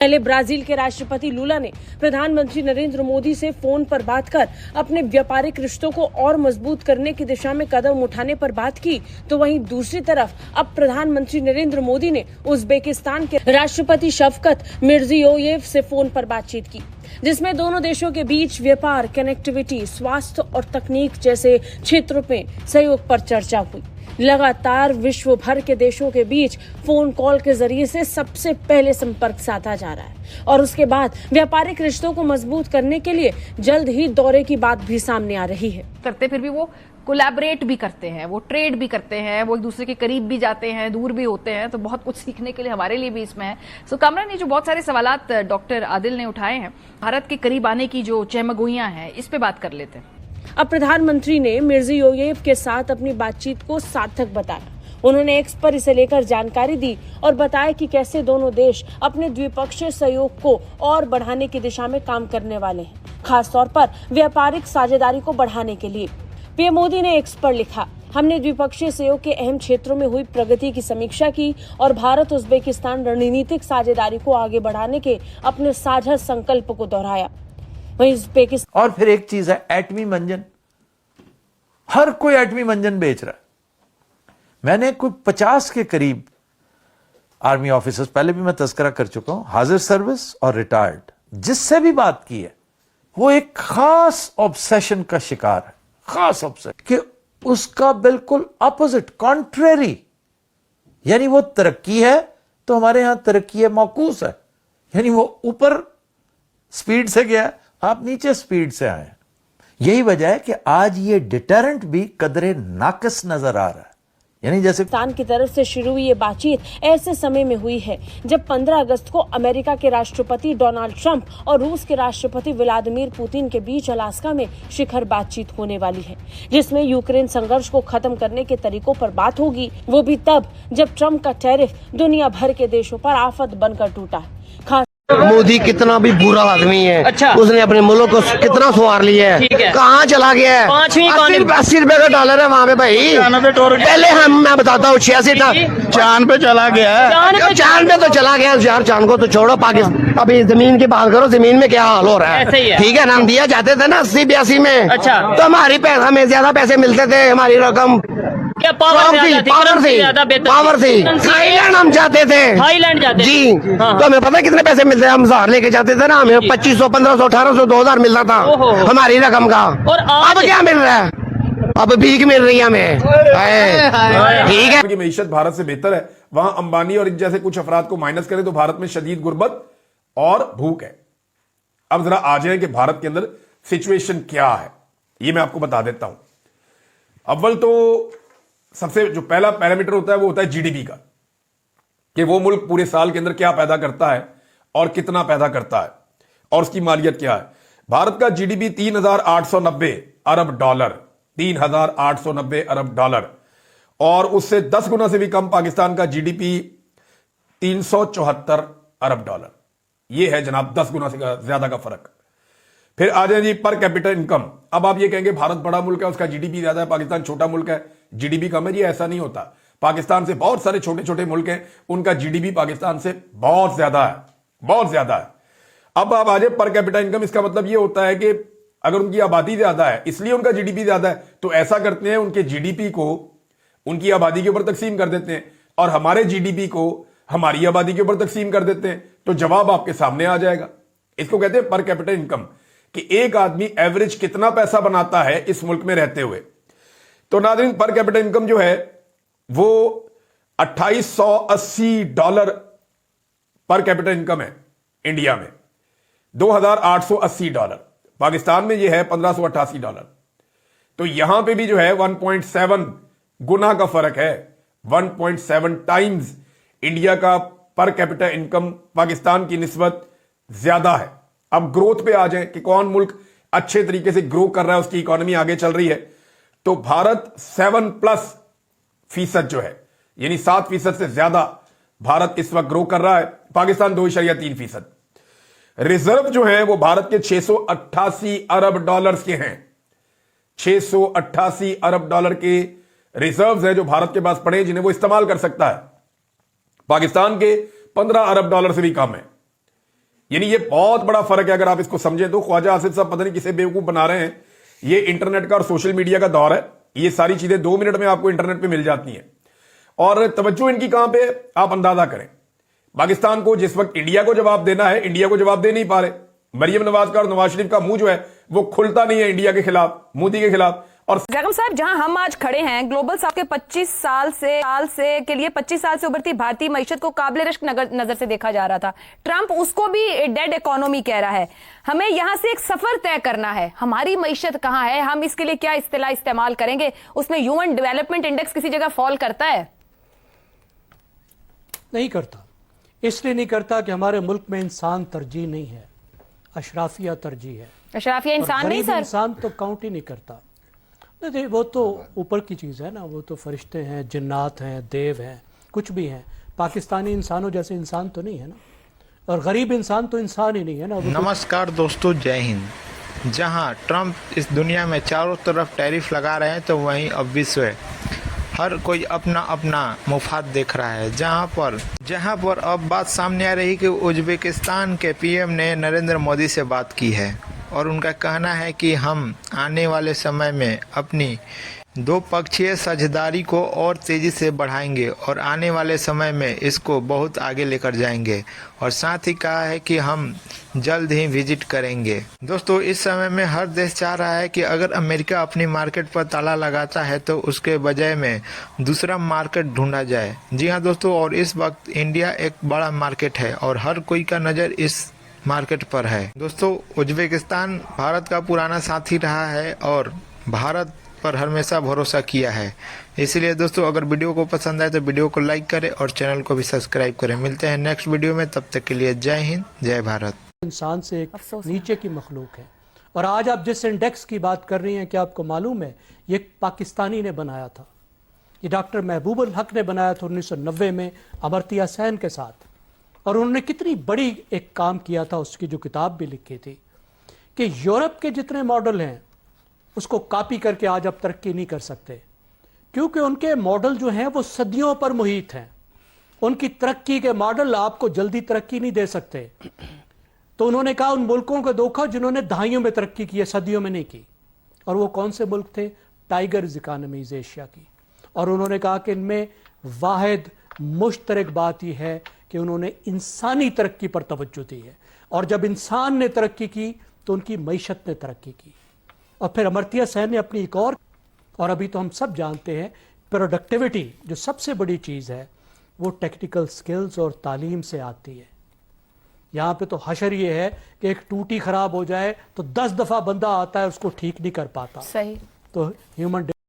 पहले ब्राजील के राष्ट्रपति लूला ने प्रधानमंत्री नरेंद्र मोदी से फोन पर बात कर अपने व्यापारिक रिश्तों को और मजबूत करने की दिशा में कदम उठाने पर बात की, तो वहीं दूसरी तरफ अब प्रधानमंत्री नरेंद्र मोदी ने उज्बेकिस्तान के राष्ट्रपति शवकत मिर्जियोयेव से फोन पर बातचीत की, जिसमें दोनों देशों के बीच व्यापार, कनेक्टिविटी, स्वास्थ्य और तकनीक जैसे क्षेत्रों में सहयोग पर चर्चा हुई। लगातार विश्व भर के देशों के बीच फोन कॉल के जरिए से सबसे पहले संपर्क साधा जा रहा है और उसके बाद व्यापारिक रिश्तों को मजबूत करने के लिए जल्द ही दौरे की बात भी सामने आ रही है। करते फिर भी वो कोलैबोरेट भी करते हैं, वो ट्रेड भी करते हैं, वो एक दूसरे के करीब भी जाते हैं, दूर भी होते हैं, तो बहुत कुछ सीखने के लिए हमारे लिए भी इसमें है। सो कामरान, ये जो बहुत सारे सवालात डॉक्टर आदिल ने उठाए हैं, भारत के करीब आने की जो चहमगोइयां हैं, इस पे बात कर लेते हैं। अब प्रधानमंत्री ने मिर्जियोयेव के साथ अपनी बातचीत को सार्थक बताया। उन्होंने एक्स पर इसे लेकर जानकारी दी और बताया कि कैसे दोनों देश अपने द्विपक्षीय सहयोग को और बढ़ाने की दिशा में काम करने वाले हैं, खासतौर पर व्यापारिक साझेदारी को बढ़ाने के लिए। पीएम मोदी ने एक्स पर लिखा, हमने द्विपक्षीय सहयोग के अहम क्षेत्रों में हुई प्रगति की समीक्षा की और भारत उज्बेकिस्तान रणनीतिक साझेदारी को आगे बढ़ाने के अपने साझा संकल्प को दोहराया। और फिर एक चीज है, एटमी मंजन। हर कोई एटमी मंजन बेच रहा है। मैंने कोई 50 के करीब आर्मी ऑफिसर्स, पहले भी मैं तस्करा कर चुका हूं, हाजिर सर्विस और रिटायर्ड, जिससे भी बात की है, वो एक खास ऑब्सेशन का शिकार है, खास ऑब्सेशन कि उसका बिल्कुल अपोजिट, कॉन्ट्रेरी, यानी वो तरक्की है तो हमारे यहां तरक्की है मौकूस है, यानी वो ऊपर स्पीड से गया, आप नीचे स्पीड से आए। यही वजह है कि आज ये डिटरेंट भी कदरे नाकस नजर आ रहा है। यानी जैसे पाकिस्तान की तरफ से शुरू हुई ये बातचीत ऐसे समय में हुई है जब 15 अगस्त को अमेरिका के राष्ट्रपति डोनाल्ड ट्रंप और रूस के राष्ट्रपति व्लादिमीर पुतिन के बीच अलास्का में शिखर बातचीत होने वाली है, जिसमें यूक्रेन संघर्ष को खत्म करने के तरीकों पर बात होगी। वो भी तब जब ट्रंप का टैरिफ दुनिया भर के देशों पर आफत बनकर टूटा। मोदी कितना भी बुरा आदमी है, अच्छा, उसने अपने मुल्क को कितना सवार लिया है, कहाँ चला गया है। 80 रुपए का डॉलर है वहाँ पे भाई, पहले मैं बताता हूँ 86 था, चांद पे चला गया है, चांद पे तो चला गया यार, चांद को तो छोड़ो, पाकिस्तान अभी जमीन की बात करो, जमीन में क्या हाल हो रहा है, ठीक है, नाम दिया जाते थे ना 80-82 में, अच्छा, तो हमारी हमें ज्यादा पैसे मिलते थे, हमारी रकम पावर थी, थाईलैंड हम जाते थे, थाईलैंड जाते जी, तो हमें पता है कितने पैसे मिलते हैं, हम 1000 लेके जाते थे ना, हमें 2500, 1500, 1800, 2000 मिलता था हमारी रकम का। और अब क्या मिल रहा है, अब भीख मिल रही है हमें, ठीक है। मईशत भारत से बेहतर है, वहां अंबानी और इन जैसे कुछ अफराद को माइनस करें तो भारत में शदीद गुर्बत और भूख है। अब जरा आ जाए कि भारत के अंदर सिचुएशन क्या है, ये मैं आपको बता देता हूं। अव्वल तो सबसे जो पहला पैरामीटर होता है वो होता है जीडीपी का, कि वो मुल्क पूरे साल के अंदर क्या पैदा करता है और कितना पैदा करता है और उसकी मालियत क्या है। भारत का जीडीपी 3,890 अरब डॉलर, 3,890 अरब डॉलर, और उससे 10 गुना से भी कम पाकिस्तान का जीडीपी 374 अरब डॉलर। यह है जनाब 10 गुना से ज्यादा का फर्क। फिर आ जाए जी पर कैपिटल इनकम। अब आप ये कहेंगे भारत बड़ा मुल्क है, उसका जीडीपी ज्यादा है, पाकिस्तान छोटा मुल्क है, जीडीपी कम है। जी ऐसा नहीं होता, पाकिस्तान से बहुत सारे छोटे छोटे मुल्क हैं, उनका जीडीपी पाकिस्तान से बहुत ज्यादा है, बहुत ज्यादा है। अब आप आ जाए पर कैपिटल इनकम, इसका मतलब ये होता है कि अगर उनकी आबादी ज्यादा है इसलिए उनका जीडीपी ज्यादा है, तो ऐसा करते हैं उनके जीडीपी को उनकी आबादी के ऊपर तकसीम कर देते हैं और हमारे जीडीपी को हमारी आबादी के ऊपर तकसीम कर देते हैं, तो जवाब आपके सामने आ जाएगा। इसको कहते हैं पर कैपिटल इनकम, कि एक आदमी एवरेज कितना पैसा बनाता है इस मुल्क में रहते हुए। तो नाज़रीन, पर कैपिटल इनकम जो है वो 2880 डॉलर पर कैपिटल इनकम है इंडिया में, 2880 डॉलर। पाकिस्तान में ये है 1588 डॉलर। तो यहां पे भी जो है 1.7 गुना का फर्क है, 1.7 टाइम्स इंडिया का पर कैपिटल इनकम पाकिस्तान की निस्बत ज्यादा है। अब ग्रोथ पे आ जाए कि कौन मुल्क अच्छे तरीके से ग्रो कर रहा है, उसकी इकोनॉमी आगे चल रही है, तो भारत 7+ जो है, यानी 7% से ज्यादा भारत इस वक्त ग्रो कर रहा है, पाकिस्तान 2.3%। रिजर्व जो है वो भारत के 688 अरब डॉलर्स के हैं, 688 अरब डॉलर के रिजर्व्स है जो भारत के पास पड़े, जिन्हें वो इस्तेमाल कर सकता है। पाकिस्तान के 15 अरब डॉलर से भी कम है। यानी ये बहुत बड़ा फर्क है। अगर आप इसको समझें तो ख्वाजा आसिफ साहब पता नहीं किसे बेवकूफ बना रहे हैं। ये इंटरनेट का और सोशल मीडिया का दौर है। ये सारी चीजें 2 मिनट में आपको इंटरनेट पे मिल जाती हैं और तवज्जो इनकी कहां पे आप अंदाजा करें। पाकिस्तान को जिस वक्त इंडिया को जवाब देना है, इंडिया को जवाब दे नहीं पा रहे। मरियम नवाज का और नवाज शरीफ का मुंह जो है वो खुलता नहीं है इंडिया के खिलाफ, मोदी के खिलाफ। और जैकब साहब, जहां हम आज खड़े हैं, ग्लोबल साउथ के 25 साल से उभरती भारतीय मईशत को काबिल रश्क नजर से देखा जा रहा था। ट्रंप उसको भी डेड इकोनॉमी कह रहा है। हमें यहां से एक सफर तय करना है। हमारी मईशत कहां है, हम इसके लिए क्या इस्तेलाह इस्तेमाल करेंगे? उसमें ह्यूमन डेवलपमेंट इंडेक्स किसी जगह फॉल करता है? नहीं करता। इसलिए नहीं करता कि हमारे मुल्क में इंसान तरजीह नहीं है, अशराफिया तरजीह है। अशराफिया इंसान नहीं सर, इंसान तो काउंट ही नहीं करता। नहीं, वो तो ऊपर की चीज़ है ना, वो तो फरिश्ते हैं, जिन्नात हैं, देव हैं, कुछ भी हैं। पाकिस्तानी इंसानों जैसे इंसान तो नहीं है ना, और गरीब इंसान तो इंसान ही नहीं है ना। नमस्कार दोस्तों, जय हिंद। जहां ट्रंप इस दुनिया में चारों तरफ टैरिफ लगा रहे हैं तो वहीं अब विश्व हर कोई अपना अपना मुफाद देख रहा है। जहां पर अब बात सामने आ रही कि उज्बेकिस्तान के पीएम ने नरेंद्र मोदी से बात की है और उनका कहना है कि हम आने वाले समय में अपनी द्विपक्षीय साझेदारी को और तेज़ी से बढ़ाएंगे और आने वाले समय में इसको बहुत आगे लेकर जाएंगे, और साथ ही कहा है कि हम जल्द ही विजिट करेंगे। दोस्तों, इस समय में हर देश चाह रहा है कि अगर अमेरिका अपनी मार्केट पर ताला लगाता है तो उसके बजाय में दूसरा मार्केट ढूंढा जाए। जी हाँ दोस्तों, और इस वक्त इंडिया एक बड़ा मार्केट है और हर कोई का नज़र इस मार्केट पर है। दोस्तों, उज्बेकिस्तान भारत का पुराना साथी रहा है और भारत पर हमेशा भरोसा किया है। इसलिए दोस्तों, अगर वीडियो को पसंद आए तो वीडियो को लाइक करें और चैनल को भी सब्सक्राइब करें। मिलते हैं नेक्स्ट वीडियो में, तब तक के लिए जय हिंद, जय भारत। इंसान से एक नीचे की मखलूक है। और आज आप जिस इंडेक्स की बात कर रही हैं, क्या आपको मालूम है ये पाकिस्तानी ने बनाया था? ये डॉक्टर महबूबुल हक ने बनाया था 1990 में अमर्त्य सेन के साथ। और उन्होंने कितनी बड़ी एक काम किया था, उसकी जो किताब भी लिखी थी कि यूरोप के जितने मॉडल हैं उसको कॉपी करके आज आप तरक्की नहीं कर सकते, क्योंकि उनके मॉडल जो हैं वो सदियों पर मुहित हैं। उनकी तरक्की के मॉडल आपको जल्दी तरक्की नहीं दे सकते। तो उन्होंने कहा उन मुल्कों को देखो जिन्होंने दहाइयों में तरक्की की है, सदियों में नहीं की। और वो कौन से मुल्क थे? टाइगर्स इकानमीज एशिया की। और उन्होंने कहा कि इनमें वाहिद मुश्तरक बात यह है कि उन्होंने इंसानी तरक्की पर तवज्जो दी है, और जब इंसान ने तरक्की की तो उनकी मईशत ने तरक्की की। और फिर अमर्त्य सेन ने अपनी एक और अभी तो हम सब जानते हैं प्रोडक्टिविटी जो सबसे बड़ी चीज़ है वो टेक्निकल स्किल्स और तालीम से आती है। यहाँ पे तो हशर ये है कि एक टूटी खराब हो जाए तो 10 दफ़ा बंदा आता है उसको ठीक नहीं कर पाता। सही। तो ह्यूमन